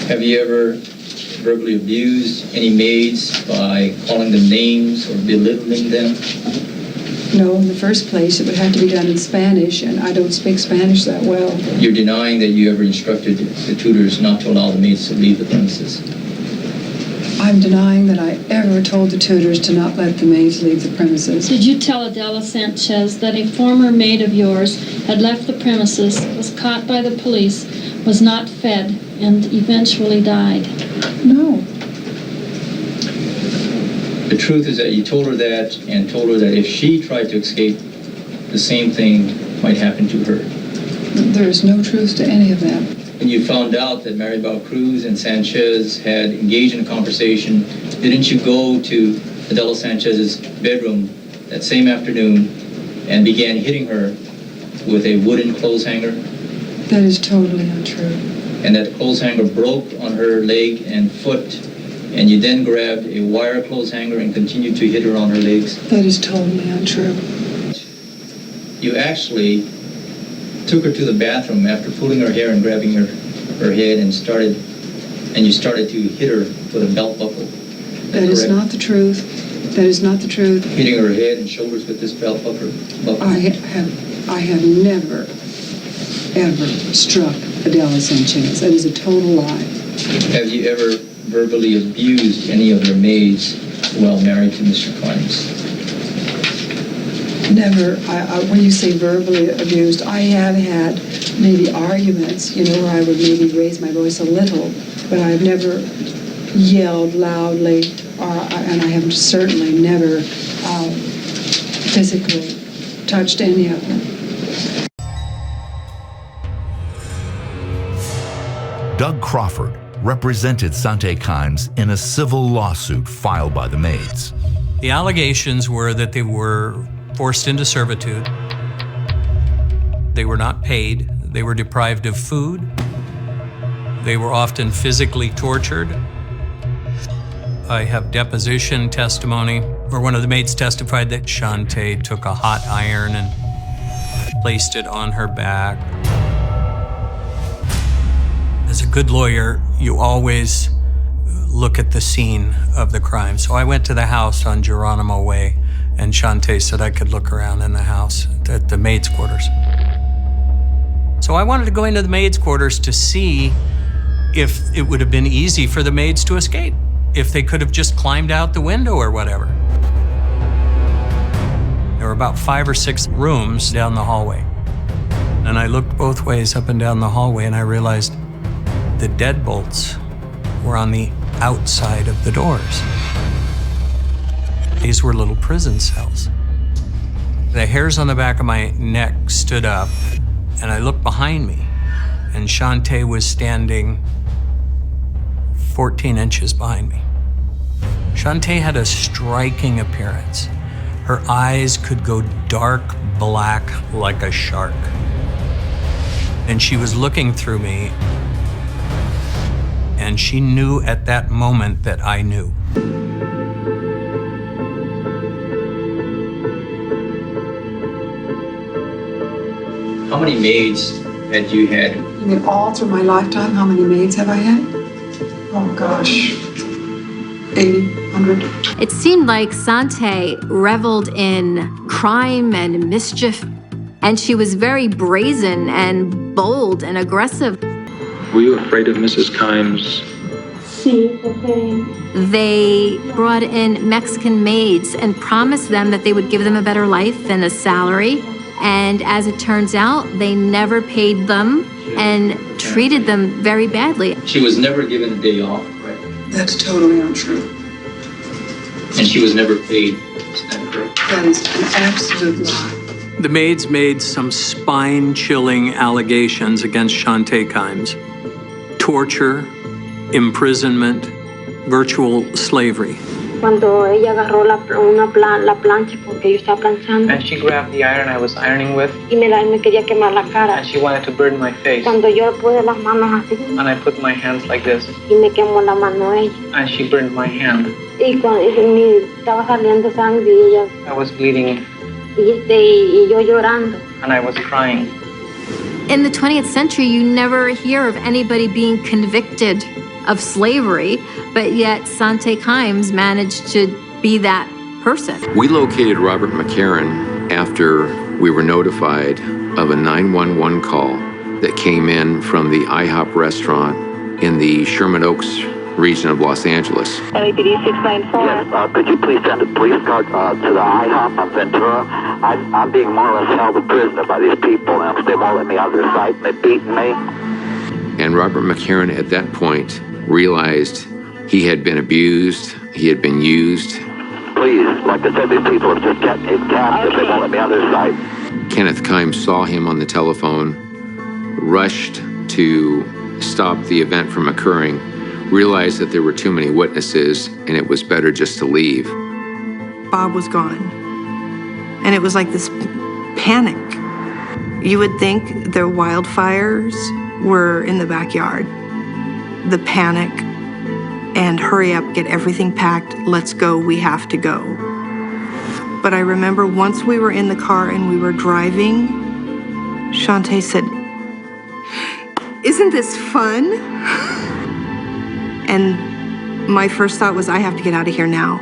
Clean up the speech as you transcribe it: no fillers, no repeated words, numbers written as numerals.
Have you ever verbally abused any maids by calling them names or belittling them? No, in the first place, it would have to be done in Spanish, and I don't speak Spanish that well. You're denying that you ever instructed the tutors not to allow the maids to leave the premises? I'm denying that I ever told the tutors to not let the maids leave the premises. Did you tell Adela Sanchez that a former maid of yours had left the premises, was caught by the police, was not fed, and eventually died? No. The truth is that you told her that and told her that if she tried to escape, the same thing might happen to her. There is no truth to any of that. When you found out that Maribel Cruz and Sanchez had engaged in a conversation, didn't you go to Adela Sanchez's bedroom that same afternoon and began hitting her with a wooden clothes hanger? That is totally untrue. And that the clothes hanger broke on her leg and foot, and you then grabbed a wire clothes hanger and continued to hit her on her legs? That is totally untrue. You actually took her to the bathroom after pulling her hair and grabbing her head and you started to hit her with a belt buckle. That is not the truth. That is not the truth. Hitting her head and shoulders with this belt buckle. I have never, ever struck Adela Sanchez. That is a total lie. Have you ever verbally abused any of your maids while married to Mr. Crimes? Never. When you say verbally abused, I have had maybe arguments, where I would maybe raise my voice a little, but I've never yelled loudly, and I have certainly never physically touched any of them. Doug Crawford represented Sante Kimes in a civil lawsuit filed by the maids. The allegations were that they were forced into servitude. They were not paid. They were deprived of food. They were often physically tortured. I have deposition testimony where one of the maids testified that Sante took a hot iron and placed it on her back. As a good lawyer, you always look at the scene of the crime. So I went to the house on Geronimo Way, and Sante said I could look around in the house at the maids' quarters. So I wanted to go into the maids' quarters to see if it would have been easy for the maids to escape, if they could have just climbed out the window or whatever. There were about 5 or 6 rooms down the hallway. And I looked both ways up and down the hallway, and I realized the deadbolts were on the outside of the doors. These were little prison cells. The hairs on the back of my neck stood up, and I looked behind me, and Sante was standing 14 inches behind me. Sante had a striking appearance. Her eyes could go dark black like a shark. And she was looking through me, and she knew at that moment that I knew. How many maids had you had? You mean all through my lifetime? How many maids have I had? Oh gosh, 80, 100. It seemed like Sante reveled in crime and mischief, and she was very brazen and bold and aggressive. Were you afraid of Mrs. Kimes? Sí, porque They brought in Mexican maids and promised them that they would give them a better life and a salary. And as it turns out, they never paid them and treated them very badly. She was never given a day off, right? That's totally untrue. And she was never paid, is that correct? That is an absolute lie. The maids made some spine-chilling allegations against Sante Kimes. Torture, imprisonment, virtual slavery. Cuando ella agarró la plancha porque yo estaba planchando. And she grabbed the iron I was ironing with, Y me quería quemar la cara. and she wanted to burn my face. Cuando yo puse las manos así And I put my hands like this, y me quemó la mano ella. and she burned my hand. Y estaba saliendo sangre y ella I was bleeding, y yo llorando. and I was crying. In the 20th century, you never hear of anybody being convicted of slavery, but yet Sante Kimes managed to be that person. We located Robert McCarran after we were notified of a 911 call that came in from the IHOP restaurant in the Sherman Oaks region of Los Angeles. LAPD 694. Yes, could you please send a police car to the IHOP on Ventura? I'm being more or less held a prisoner by these people, and they won't let me out of their sight, and they're beating me. And Robert McCarran at that point realized he had been abused, he had been used. Please, like I said, these people are just getting me captive. They won't let me out of their sight. Kenneth Kimes saw him on the telephone, rushed to stop the event from occurring, realized that there were too many witnesses and it was better just to leave. Bob was gone. And it was like this panic. You would think the wildfires were in the backyard. The panic and hurry up, get everything packed, let's go, we have to go. But I remember once we were in the car and we were driving, Sante said, "Isn't this fun?" And my first thought was, I have to get out of here now.